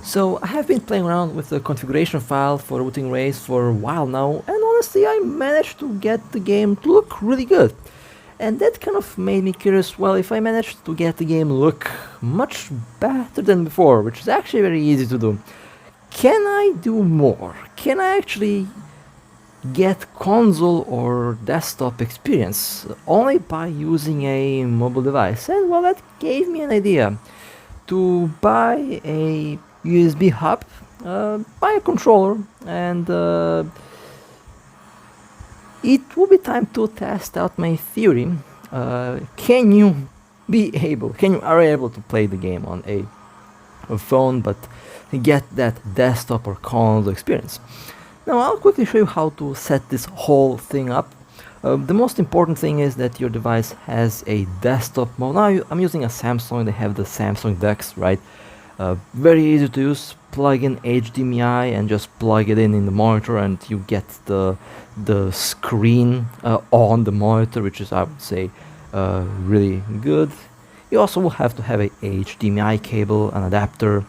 So I have been playing around with the configuration file for Wuthering Waves for a while now, and honestly I managed to get the game to look really good. And that kind of made me curious, well, if I managed to get the game look much better than before, which is actually very easy to do, can I do more? Can I actually get console or desktop experience only by using a mobile device? And well, that gave me an idea to buy a USB hub, buy a controller, and it will be time to test out my theory. Can you are able to play the game on a phone, but get that desktop or console experience? Now I'll quickly show you how to set this whole thing up. The most important thing is that your device has a desktop mode. Now I'm using a Samsung, they have the Samsung DeX, right? Very easy to use, plug in HDMI and just plug it in the monitor and you get the screen on the monitor, which is, I would say, really good. You also will have to have a HDMI cable, an adapter,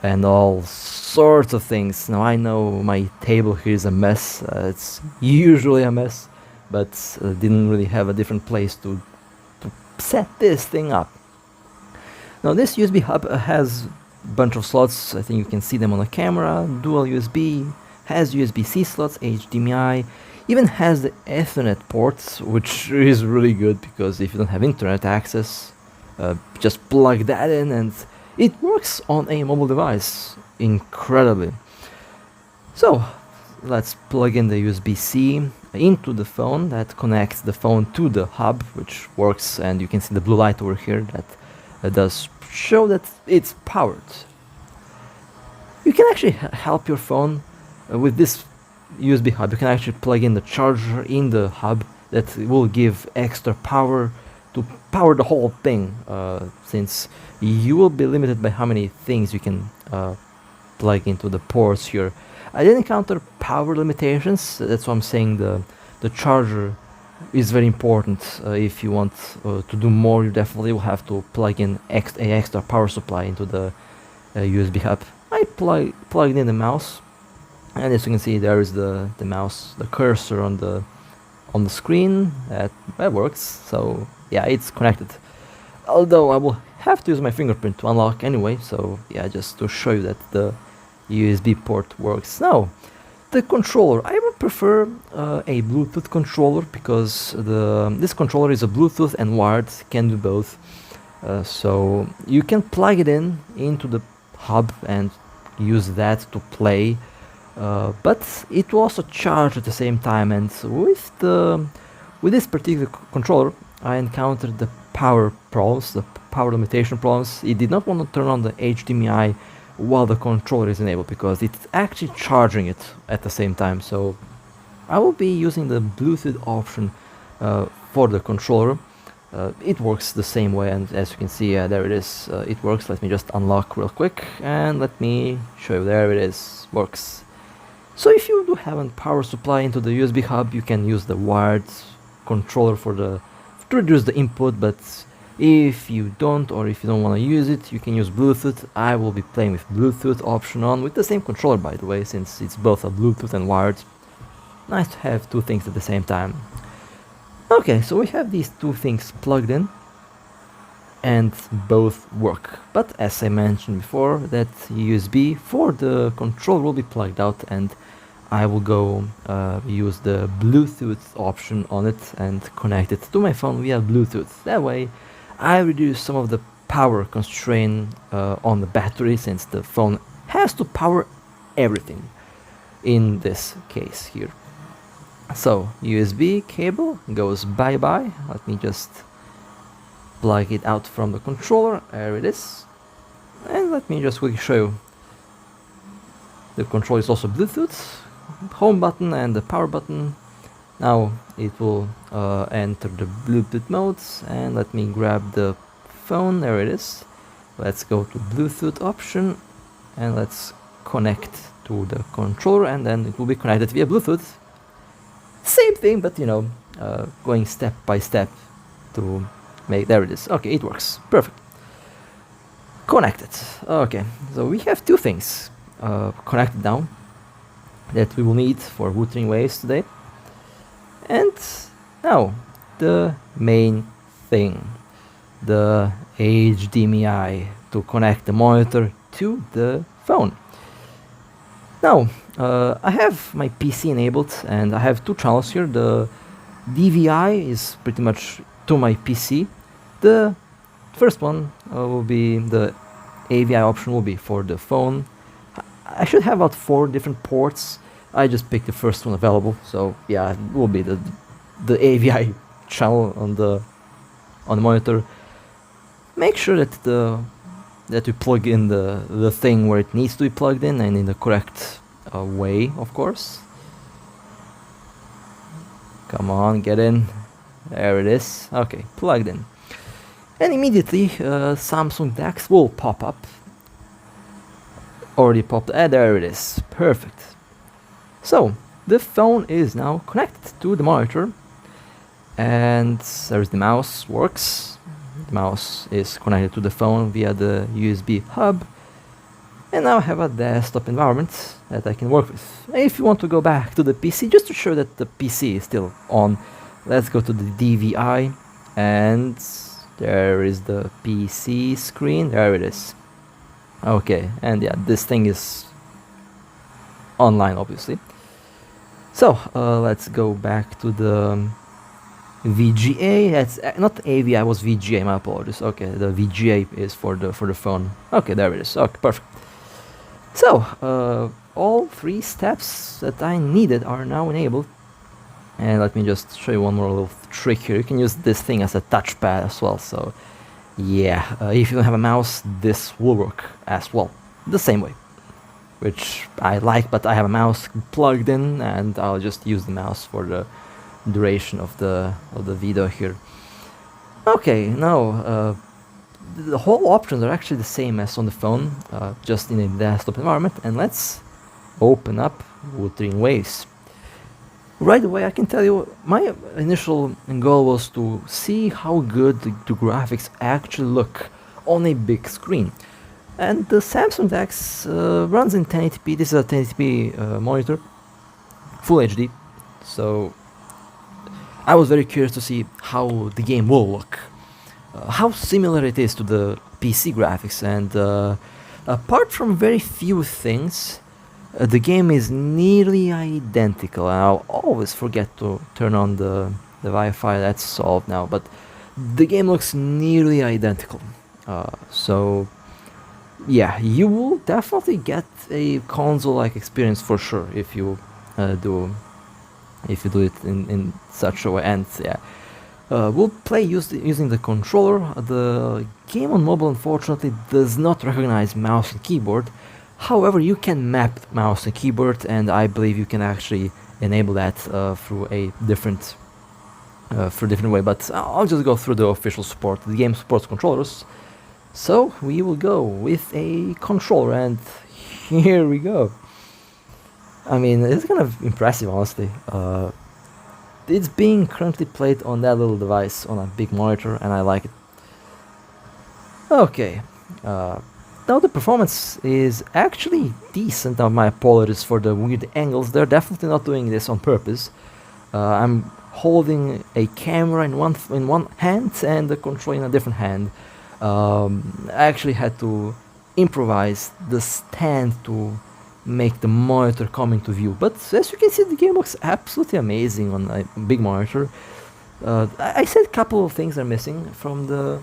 and all sorts of things. Now I know my table here is a mess, it's usually a mess, but didn't really have a different place to set this thing up. Now this USB hub has a bunch of slots, I think you can see them on the camera, dual USB, has USB-C slots, HDMI, even has the Ethernet ports, which is really good because if you don't have internet access, just plug that in and it works on a mobile device incredibly. So let's plug in the USB-C into the phone. That connects the phone to the hub, which works, and you can see the blue light over here that does show that it's powered. You can actually help your phone with this USB hub. You can actually plug in the charger in the hub that will give extra power to power the whole thing, since you will be limited by how many things you can plug into the ports here. I did encounter power limitations, that's why I'm saying the charger is very important. If you want to do more, you definitely will have to plug in a extra power supply into the USB hub. I plugged in the mouse, and as you can see, there is the mouse, the cursor on the screen. That works. So yeah, it's connected. Although I will have to use my fingerprint to unlock anyway. So yeah, just to show you that the USB port works. Now, the controller. I would prefer a Bluetooth controller because this controller is a Bluetooth and wired, can do both. So you can plug it into the hub and use that to play, but it will also charge at the same time. And with this particular controller, I encountered the power problems, the power limitation problems. It did not want to turn on the HDMI while the controller is enabled because it's actually charging it at the same time. So I will be using the Bluetooth option for the controller. It works the same way, and as you can see, there it is. It works. Let me just unlock real quick and let me show you. There it is. Works. So if you do have a power supply into the USB hub, you can use the wired controller to reduce the input, but if you don't, or if you don't want to use it, you can use Bluetooth. I will be playing with Bluetooth option on, with the same controller, by the way, since it's both a Bluetooth and wired. Nice to have two things at the same time. Okay, so we have these two things plugged in, and both work. But as I mentioned before, that USB for the controller will be plugged out, and I will go use the Bluetooth option on it and connect it to my phone via Bluetooth. That way I reduce some of the power constraint on the battery, since the phone has to power everything in this case here. So USB cable goes bye-bye. Let me just plug it out from the controller. There it is. And let me just quickly show you. The controller is also Bluetooth, home button and the power button. Now it will enter the Bluetooth modes, and let me grab the phone. There it is. Let's go to Bluetooth option and let's connect to the controller, and then it will be connected via Bluetooth. Same thing, but going step by step to make. There it is. Okay, it works perfect. connected. Okay, so we have two things connected now that we will need for Wuthering Waves today. And now, the main thing, the HDMI to connect the monitor to the phone. Now, I have my PC enabled and I have two channels here. The DVI is pretty much to my PC. The first one will be the AVI option will be for the phone. I should have about 4 different ports. I just picked the first one available, so yeah, it will be the AVI channel on the monitor. Make sure that you plug in the thing where it needs to be plugged in and in the correct way, of course. Come on, get in. There it is. Okay, plugged in. And immediately Samsung DeX will pop up. Already popped. There it is. Perfect. So the phone is now connected to the monitor, and there's the mouse works. The mouse is connected to the phone via the USB hub, and now I have a desktop environment that I can work with. If you want to go back to the PC, just to show that the PC is still on, let's go to the DVI, and there is the PC screen. There it is. Okay, and yeah, this thing is online, obviously. So let's go back to the VGA. That's not AVI, I was VGA. My apologies. Okay, the VGA is for the phone. Okay, there it is. Okay, perfect. So all 3 steps that I needed are now enabled. And let me just show you one more little trick here. You can use this thing as a touchpad as well. So yeah, if you don't have a mouse, this will work as well, the same way, which I like. But I have a mouse plugged in, and I'll just use the mouse for the duration of the video here. Okay, now the whole options are actually the same as on the phone, just in a desktop environment. And let's open up Wuthering Waves. Right away, I can tell you my initial goal was to see how good the graphics actually look on a big screen. And the Samsung DeX runs in 1080p. This is a 1080p monitor, full HD. So I was very curious to see how the game will look, how similar it is to the PC graphics. And apart from very few things, the game is nearly identical. I'll always forget to turn on the Wi-Fi. That's solved now, but the game looks nearly identical. So yeah, you will definitely get a console-like experience for sure if you do it in such a way. And yeah, we'll play using the controller. The game on mobile unfortunately does not recognize mouse and keyboard. However, you can map mouse and keyboard, and I believe you can actually enable that through a different way. But I'll just go through the official support. The game supports controllers, so we will go with a controller, and here we go. I mean, it's kind of impressive, honestly. It's being currently played on that little device on a big monitor, and I like it. Okay. Now the performance is actually decent. Now my apologies for the weird angles. They're definitely not doing this on purpose. I'm holding a camera in one hand and the control in a different hand. I actually had to improvise the stand to make the monitor come into view. But as you can see, the game looks absolutely amazing on a big monitor. I said a couple of things are missing from the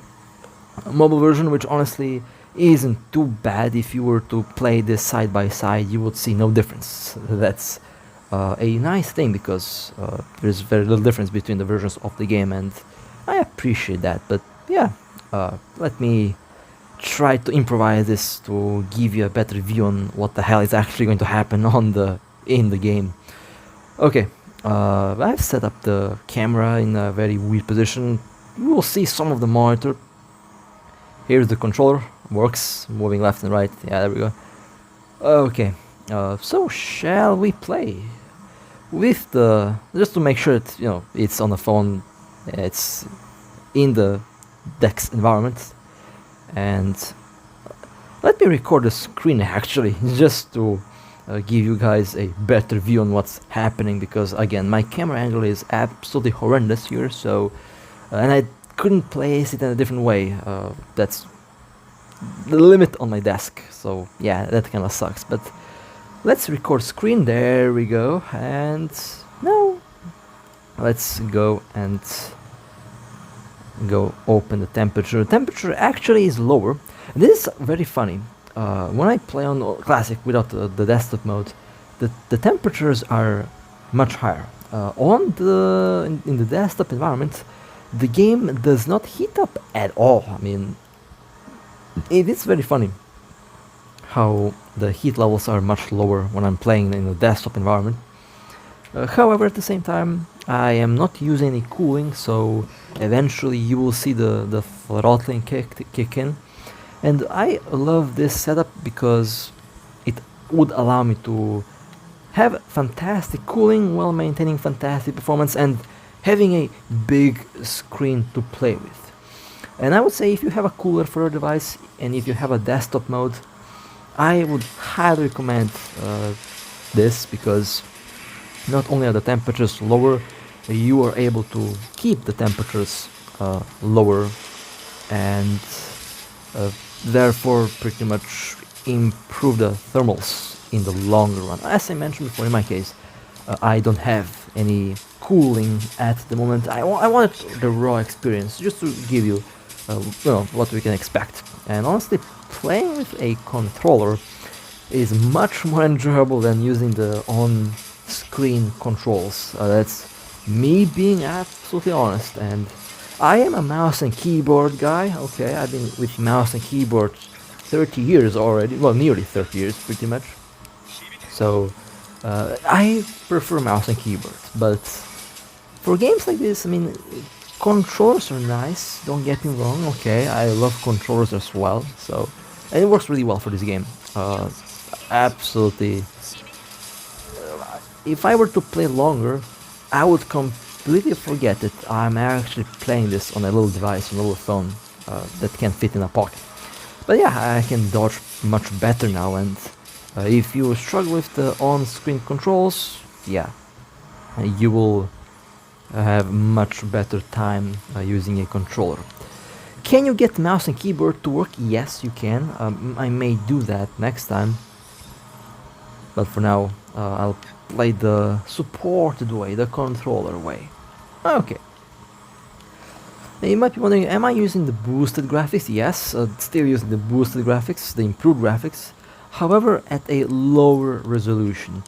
mobile version, which honestly isn't too bad. If you were to play this side by side, you would see no difference. That's a nice thing, because there's very little difference between the versions of the game, and I appreciate that. But yeah, let me try to improvise this to give you a better view on what the hell is actually going to happen in the game. Okay, I've set up the camera in a very weird position. You will see some of the monitor. Here's the controller. Works, moving left and right. Yeah, there we go. Okay, so shall we play with just to make sure that it's on the phone, it's in the DeX environment, and Let me record the screen actually, just to give you guys a better view on what's happening, because again, my camera angle is absolutely horrendous here, so and I couldn't place it in a different way. That's the limit on my desk, so yeah, that kind of sucks. But let's record screen. There we go. And now let's go and go open the temperature. The temperature actually is lower. And this is very funny. When I play on classic without the desktop mode, the temperatures are much higher. In the desktop environment, the game does not heat up at all. I mean, it is very funny how the heat levels are much lower when I'm playing in the desktop environment. However, at the same time, I am not using any cooling, so eventually you will see the throttling kick in. And I love this setup because it would allow me to have fantastic cooling while maintaining fantastic performance and having a big screen to play with. And I would say if you have a cooler for your device and if you have a desktop mode, I would highly recommend this, because not only are the temperatures lower, you are able to keep the temperatures lower and therefore pretty much improve the thermals in the longer run. As I mentioned before, in my case, I don't have any cooling at the moment. I wanted the raw experience just to give you what we can expect. And honestly, playing with a controller is much more enjoyable than using the on-screen controls. That's me being absolutely honest. And I am a mouse and keyboard guy. Okay, I've been with mouse and keyboard 30 years already. Well, nearly 30 years, pretty much. So I prefer mouse and keyboard. But for games like this, I mean, controllers are nice, don't get me wrong. Okay, I love controllers as well, so, and it works really well for this game. Absolutely. If I were to play longer, I would completely forget that I'm actually playing this on a little device, on a little phone that can fit in a pocket. But yeah, I can dodge much better now, and if you struggle with the on-screen controls, yeah, you will have much better time using a controller. Can you get mouse and keyboard to work? Yes, you can. I may do that next time. But for now, I'll play the supported way, the controller way. Okay. Now you might be wondering, am I using the boosted graphics? Yes, still using the boosted graphics, the improved graphics. However, at a lower resolution.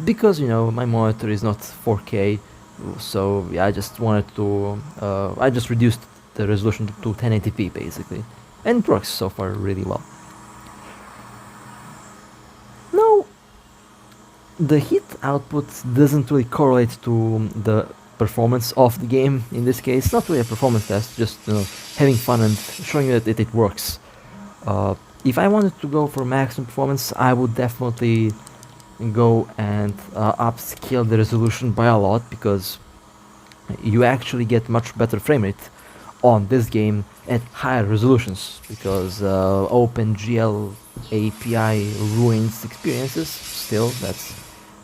Because, you know, my monitor is not 4K. So yeah, I just wanted to, I just reduced the resolution to 1080p basically, and it works so far really well. Now, the heat output doesn't really correlate to the performance of the game in this case. Not really a performance test, just having fun and showing you that it works. If I wanted to go for maximum performance, I would definitely go and upscale the resolution by a lot, because you actually get much better frame rate on this game at higher resolutions, because OpenGL API ruins experiences. Still,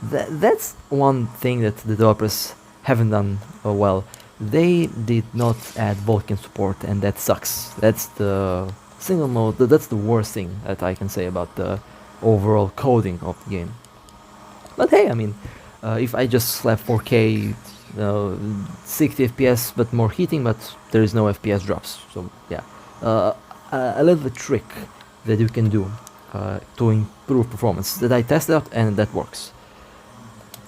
that's one thing that the developers haven't done well. They did not add Vulkan support, and that sucks. That's the single mode. That's the worst thing that I can say about the overall coding of the game. But hey, I mean, if I just slap 4K, 60 FPS, but more heating, but there is no FPS drops. So yeah, a little trick that you can do to improve performance that I tested out, and that works.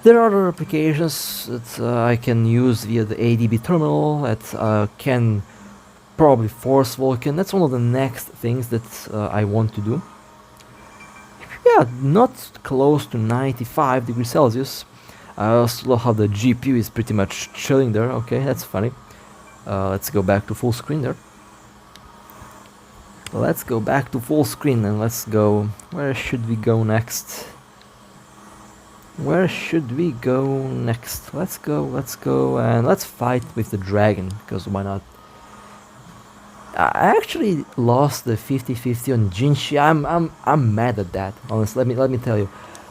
There are other applications that I can use via the ADB terminal that can probably force Vulkan. That's one of the next things that I want to do. Yeah, not close to 95 degrees Celsius. I also love how the GPU is pretty much chilling there. Okay, that's funny. Let's go back to full screen there. Let's go back to full screen and let's go... Where should we go next? Where should we go next? Let's go, and let's fight with the dragon, because why not? I actually lost the 50-50 on Jinshi. I'm mad at that. Honestly, let me tell you,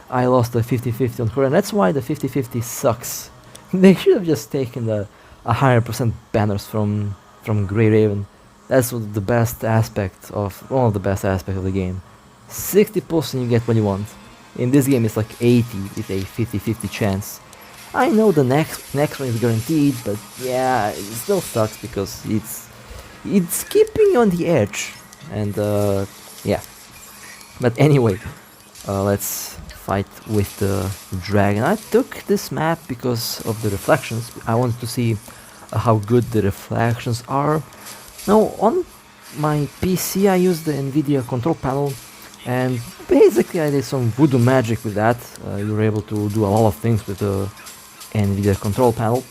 I lost the 50-50 on her, and that's why the 50-50 sucks. They should have just taken the 100% banners from Grey Raven. That's the best aspect of one of the best aspects of the game. 60% you get what you want. In this game, it's like 80 with a 50-50 chance. I know the next one is guaranteed, but yeah, it still sucks because it's keeping you on the edge, and yeah. But anyway, let's fight with the dragon. I took this map because of the reflections. I wanted to see how good the reflections are. Now on my PC I used the Nvidia control panel, and basically I did some voodoo magic with that. You were able to do a lot of things with the Nvidia control panel,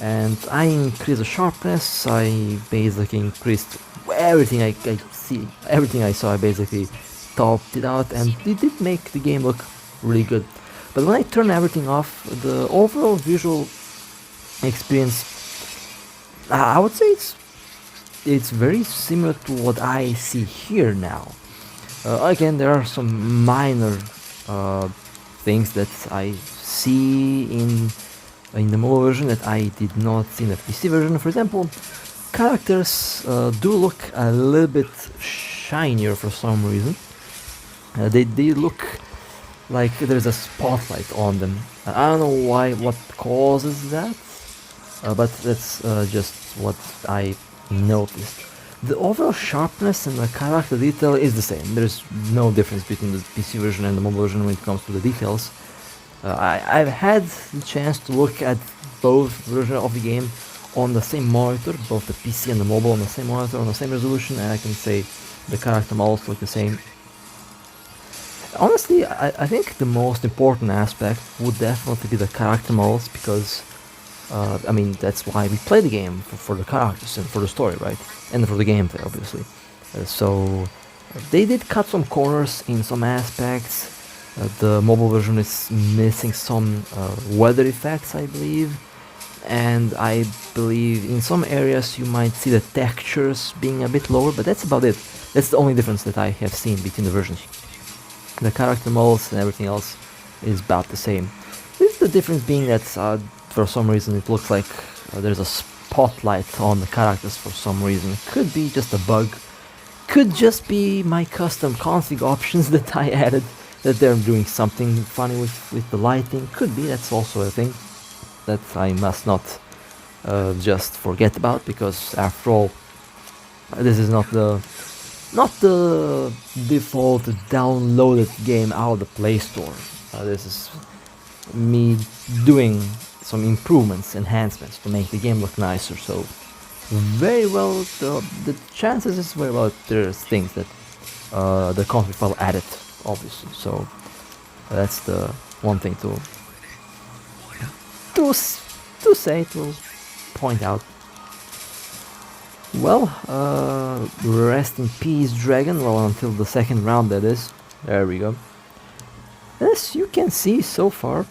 and I increased the sharpness. I basically increased everything I see, everything I saw. I basically topped it out, and it did make the game look really good. But when I turn everything off, the overall visual experience, I would say it's very similar to what I see here now. Again, there are some minor things that I see in the mobile version that I did not see in the PC version. For example, characters do look a little bit shinier for some reason. They look like there's a spotlight on them. I don't know what causes that, but that's just what I noticed. The overall sharpness and the character detail is the same. There's no difference between the PC version and the mobile version when it comes to the details. I've had the chance to look at both versions of the game on the same monitor, both the PC and the mobile on the same monitor, on the same resolution, and I can say the character models look the same. Honestly, I think the most important aspect would definitely be the character models, because I mean, that's why we play the game, for the characters and for the story, right? And for the gameplay, obviously. So they did cut some corners in some aspects. The mobile version is missing some weather effects, I believe, and I believe in some areas you might see the textures being a bit lower, but that's about it. That's the only difference that I have seen between the versions. The character models and everything else is about the same. This the difference being that for some reason it looks like there's a spotlight on the characters for some reason. Could be just a bug, could just be my custom config options that I added, that they're doing something funny with the lighting. Could be, that's also a thing that I must not just forget about, because after all, this is not the default downloaded game out of the Play Store. This is me doing some improvements, enhancements to make the game look nicer. So very well, the chances is very well there's things that the config file added, obviously. So that's the one thing to point out. Well, rest in peace, dragon. Well, until the second round, that is. There we go. As you can see so far,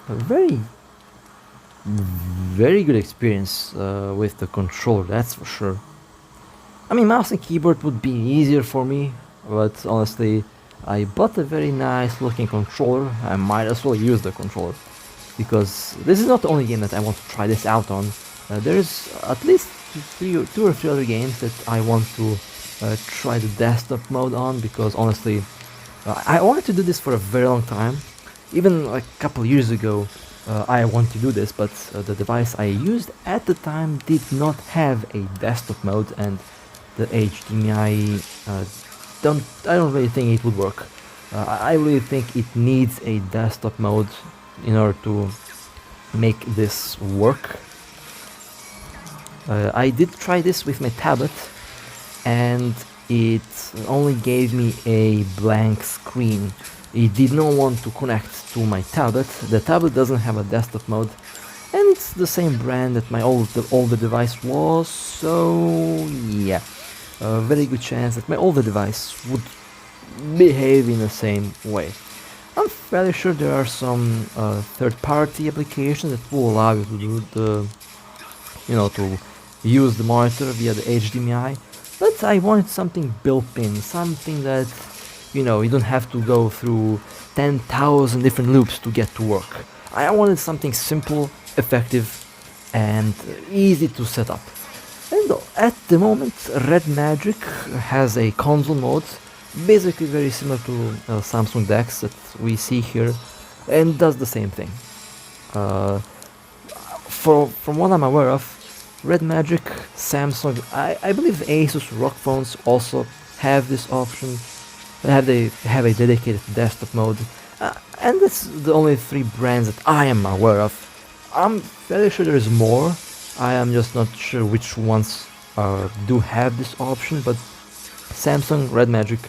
a very good experience with the controller, that's for sure. I mean, mouse and keyboard would be easier for me, but honestly, I bought a very nice looking controller. I might as well use the controller, because this is not the only game that I want to try this out on. There's at least two or three other games that I want to try the desktop mode on, because honestly, I wanted to do this for a very long time. Even like a couple years ago, I wanted to do this, but the device I used at the time did not have a desktop mode, and the HDMI I don't really think it would work. I really think it needs a desktop mode in order to make this work. I did try this with my tablet, and it only gave me a blank screen. It did not want to connect to my tablet. The tablet doesn't have a desktop mode, and it's the same brand that my older device was, so yeah, a very good chance that my older device would behave in the same way. I'm fairly sure there are some third-party applications that will allow you to do the, to use the monitor via the HDMI, but I wanted something built in, something that, you know, you don't have to go through 10,000 different loops to get to work. I wanted something simple, effective, and easy to set up. And at the moment, Red Magic has a console mode, basically very similar to Samsung DeX that we see here, and does the same thing. From what I'm aware of, Red Magic, Samsung, I believe Asus ROG phones also have this option. They have a dedicated desktop mode, and that's the only 3 brands that I am aware of. I'm fairly sure there is more. I am just not sure which ones do have this option, but Samsung, Red Magic,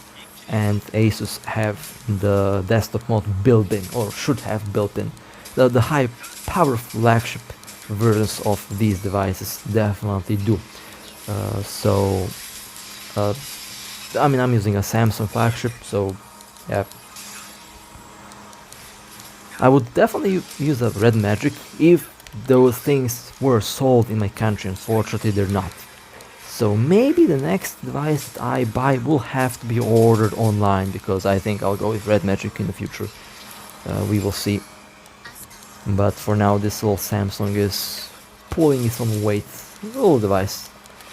and Asus have the desktop mode built in, or should have built in. The high power flagship versions of these devices definitely do. I mean, I'm using a Samsung flagship, so yeah. I would definitely use a Red Magic if those things were sold in my country. Unfortunately, they're not. So maybe the next device that I buy will have to be ordered online, because I think I'll go with Red Magic in the future. We will see. But for now, this little Samsung is pulling its own weight. The little device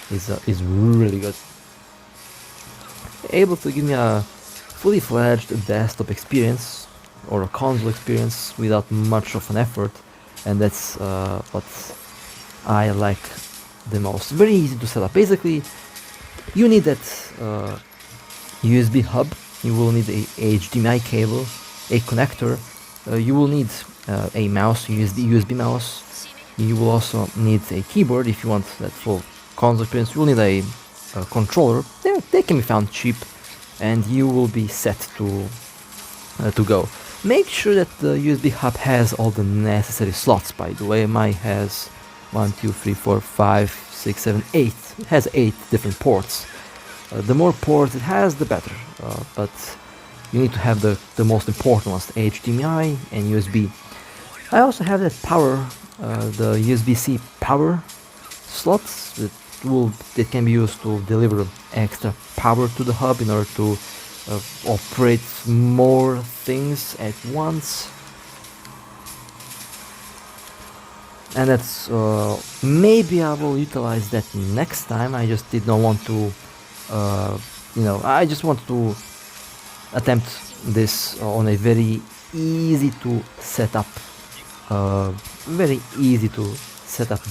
is really good. Able to give me a fully fledged desktop experience or a console experience without much of an effort, and that's what I like the most. Very easy to set up. Basically, you need that USB hub, you will need a HDMI cable, a connector, you will need a mouse, USB mouse, you will also need a keyboard if you want that full console experience, you will need a controller. They can be found cheap, and you will be set to go. Make sure that the USB hub has all the necessary slots. By the way, mine has 1, 2, 3, 4, 5, 6, 7, 8. It has 8 different ports. The more ports it has, the better. But you need to have the most important ones: HDMI and USB. I also have that power, the USB-C power slots that can be used to deliver extra power to the hub in order to operate more things at once. And that's maybe I will utilize that next time. I just did not want to I just want to attempt this on a very easy to set up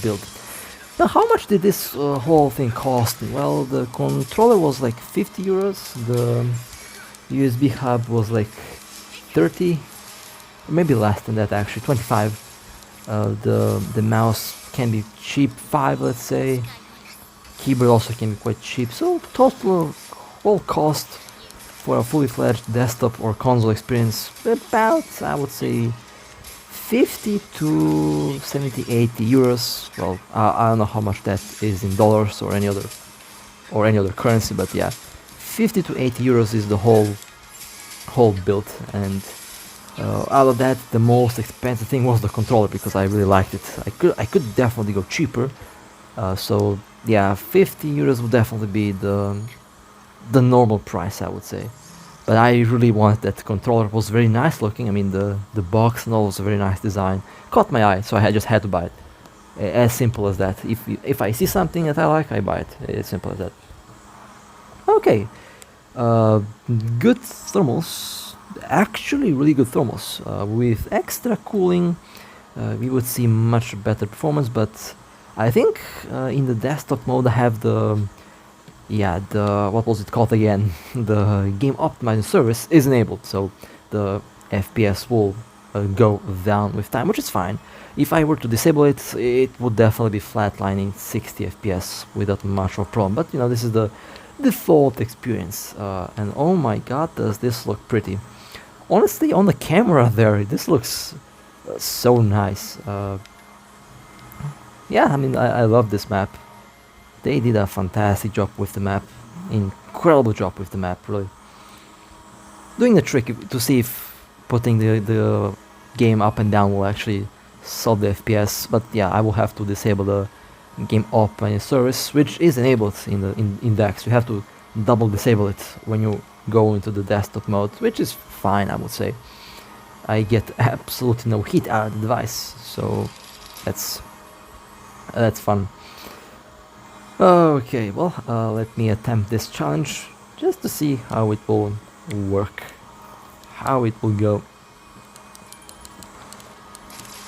build. Now, how much did this whole thing cost? Well, the controller was like 50 euros, the USB hub was like 30, maybe less than that actually, 25. The mouse can be cheap, 5 let's say. Keyboard also can be quite cheap. So total whole cost for a fully fledged desktop or console experience, about, I would say, 50 to 70, 80 euros. Well, I don't know how much that is in dollars or any other currency, but yeah, 50 to 80 euros is the whole build. And out of that, the most expensive thing was the controller, because I really liked it. I could definitely go cheaper. So yeah, 50 euros would definitely be the normal price, I would say. But I really wanted that controller. It was very nice looking. I mean, the box and all was a very nice design. Caught my eye, so I just had to buy it. As simple as that. If I see something that I like, I buy it. It's simple as that. Okay. Good thermals. Actually, really good thermals. With extra cooling, we would see much better performance. But I think in the desktop mode, I have what was it called again? The game optimizing service is enabled, so the FPS will go down with time, which is fine. If I were to disable it, it would definitely be flatlining 60 FPS without much of a problem. But this is the default experience, and oh my god, does this look pretty. Honestly, on the camera there, this looks so nice. Yeah, I mean, I love this map. They did a fantastic job with the map. Incredible job with the map, really. Doing the trick to see if putting the game up and down will actually solve the FPS. But yeah, I will have to disable game optimizing service, which is enabled in the index. You have to double disable it when you go into the desktop mode, which is fine, I would say. I get absolutely no heat out of the device, so that's fun. Okay, well, let me attempt this challenge just to see how it will work, how it will go.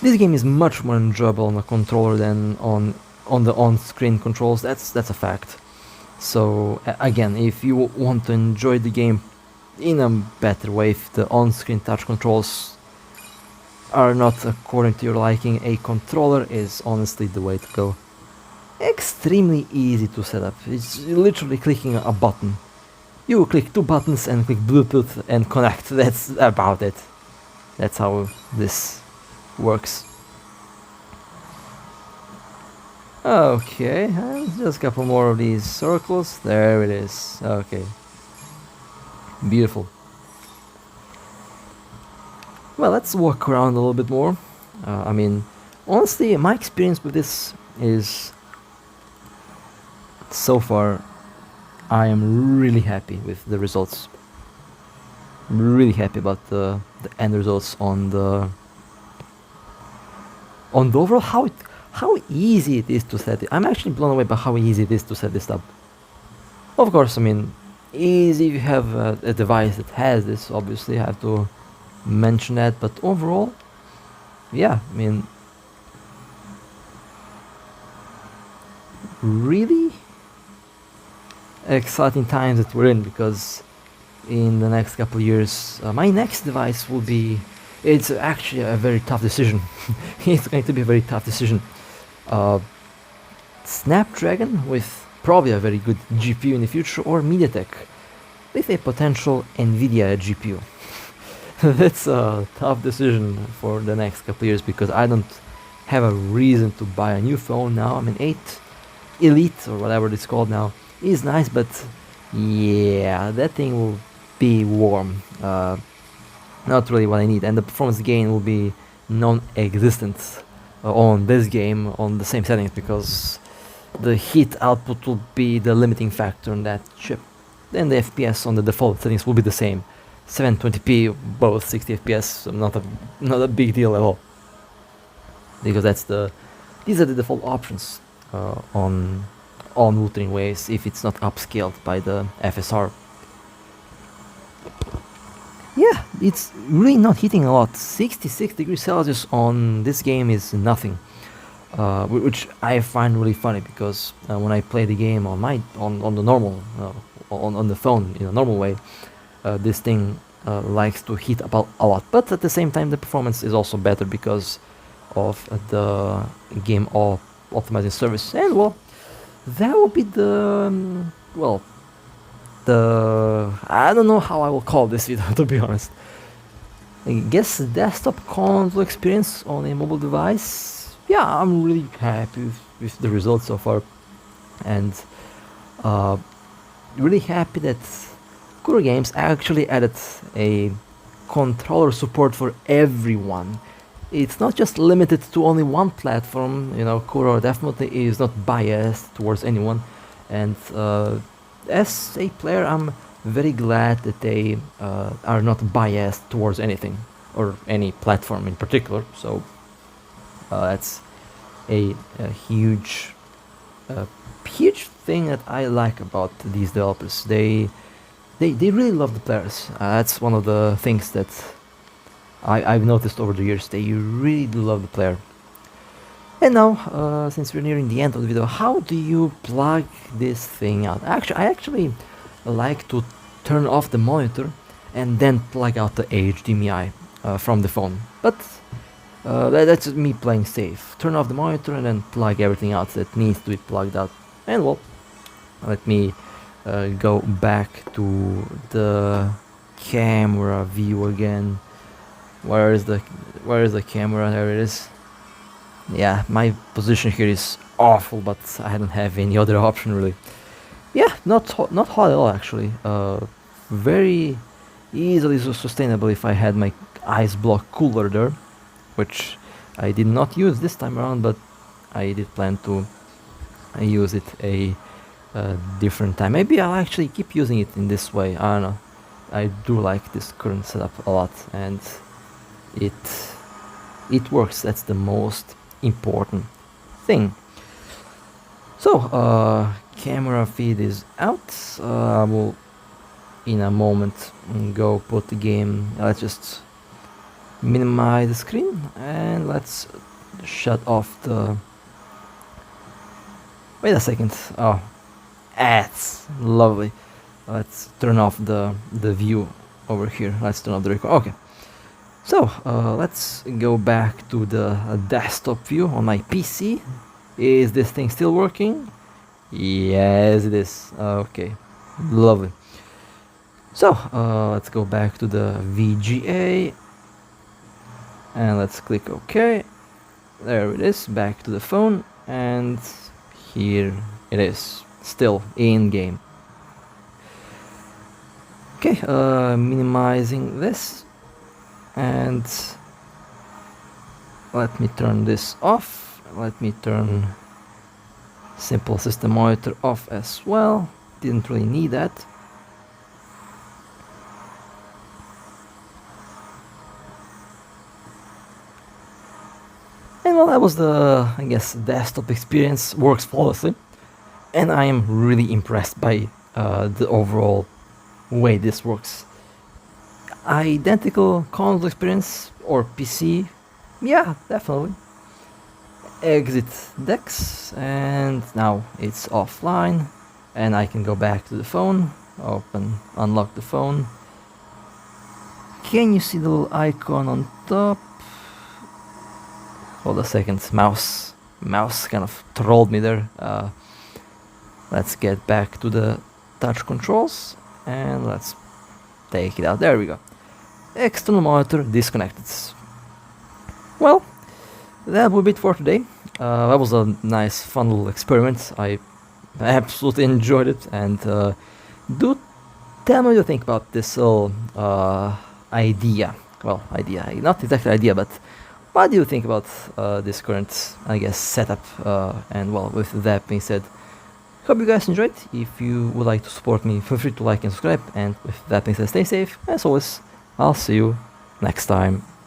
This game is much more enjoyable on a controller than on the on-screen controls. That's a fact. So again, if you want to enjoy the game in a better way, if the on-screen touch controls are not according to your liking, a controller is honestly the way to go. Extremely easy to set up. It's literally clicking a button. You click 2 buttons and click Bluetooth and connect. That's about it. That's how this works. Okay, just a couple more of these circles. There it is. Okay. Beautiful. Well, let's walk around a little bit more. I mean, honestly, my experience with this is, so far, I am really happy with the results. I'm really happy about the end results on the overall, how easy it is to set it. I'm actually blown away by how easy it is to set this up. Of course, I mean, easy if you have a device that has this, obviously I have to mention that, but overall, yeah, I mean, really exciting times that we're in, because in the next couple of years, my next device will be, it's actually a very tough decision. It's going to be a very tough decision. Snapdragon with probably a very good GPU in the future, or MediaTek with a potential NVIDIA GPU. That's a tough decision for the next couple of years, because I don't have a reason to buy a new phone now. I mean, 8 Elite or whatever it's called now is nice, but yeah, that thing will be warm. Not really what I need, and the performance gain will be non-existent on this game on the same settings, because the heat output will be the limiting factor on that chip. Then the FPS on the default settings will be the same, 720p, both 60 FPS, so not a big deal at all, because these are the default options on Wuthering Waves if it's not upscaled by the FSR. Yeah, it's really not heating a lot. 66 degrees Celsius on this game is nothing, which I find really funny, because when I play the game on the normal on the phone in a normal way, this thing likes to heat up a lot. But at the same time, the performance is also better because of the game optimizing service. And well, that will be I don't know how I will call this video, to be honest. I guess desktop console experience on a mobile device. Yeah, I'm really happy with the results so far, and really happy that Kuro Games actually added a controller support for everyone. It's not just limited to only one platform. You know, Kuro definitely is not biased towards anyone, and as a player, I'm very glad that they are not biased towards anything or any platform in particular. So that's a huge thing that I like about these developers. They really love the players. That's one of the things that I've noticed over the years. They really do love the player. And now, since we're nearing the end of the video, how do you plug this thing out? I actually like to turn off the monitor and then plug out the HDMI from the phone. But that's me playing safe. Turn off the monitor and then plug everything out that needs to be plugged out. And well, let me go back to the camera view again. Where is the camera? There it is. Yeah, my position here is awful, but I don't have any other option really. Yeah, not hot at all actually. Very easily sustainable if I had my ice block cooler there, which I did not use this time around, but I did plan to use it a different time. Maybe I'll actually keep using it in this way. I don't know. I do like this current setup a lot, and it works. That's the most important thing. So camera feed is out. I will in a moment go put the game. Let's just minimize the screen and let's shut off the. Wait a second. Oh, ads, lovely. Let's turn off the view over here. Let's turn off the record. Okay. So let's go back to the desktop view on my PC. Is this thing still working? Yes, it is. Okay, lovely. So let's go back to the VGA and let's click OK. There it is, back to the phone, and here it is, still in game. Okay, minimizing this, and let me turn this off. Let me turn simple system monitor off as well. Didn't really need that. And well, that was the, I guess, desktop experience. Works flawlessly, and I am really impressed by the overall way this works. Identical console experience or PC? Yeah, definitely. Exit DeX, and now it's offline, and I can go back to the phone, unlock the phone. Can you see the little icon on top? Hold a second, mouse kind of trolled me there. Let's get back to the touch controls and let's take it out. There we go. External monitor disconnected. Well, that will be it for today. That was a nice, fun little experiment. I absolutely enjoyed it, and do tell me what you think about this whole idea. Well, idea, not exactly idea, but what do you think about this current, I guess, setup? And well, with that being said, hope you guys enjoyed. If you would like to support me, feel free to like and subscribe. And with that being said, stay safe. As always, I'll see you next time.